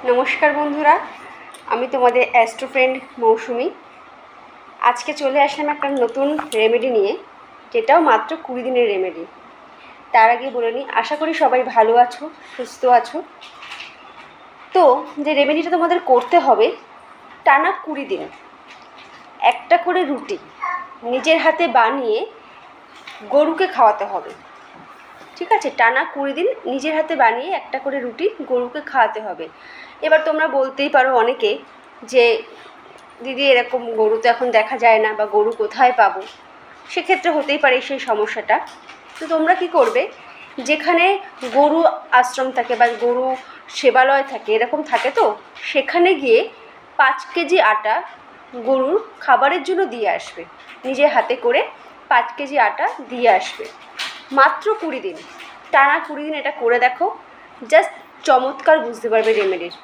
নমস্কার বন্ধুরা, আমি তোমাদের অ্যাস্ট্রো ফ্রেন্ড মৌসুমি। আজকে চলে আসলাম একটা নতুন রেমেডি নিয়ে, যেটাও মাত্র 20 দিনের রেমেডি। তার আগে বলে নিই, আশা করি সবাই ভালো আছো, সুস্থ আছো। তো যে রেমেডিটা তোমাদের করতে হবে, টানা 20 দিন একটা করে রুটি নিজের হাতে বানিয়ে গরুকে খাওয়াতে হবে। ঠিক আছে, টানা 20 দিন নিজের হাতে বানিয়ে একটা করে রুটি গরুকে খাওয়াতে হবে। এবার তোমরা বলতেই পারো অনেকে যে দিদি এরকম গরু তো এখন দেখা যায় না, বা গরু কোথায় পাবো। সেক্ষেত্রে হতেই পারে সেই সমস্যাটা। তো তোমরা কি করবে, যেখানে গরু আশ্রম থাকে বা গরু সেবালয় থাকে, এরকম থাকে, তো সেখানে গিয়ে 5 কেজি আটা গরুর খাবারের জন্য দিয়ে আসবে। নিজের হাতে করে 5 কেজি আটা দিয়ে আসবে। মাত্র 20 দিন, টানা 20 দিন এটা করে দেখো, জাস্ট চমৎকার বুঝতে পারবে রেমেডির।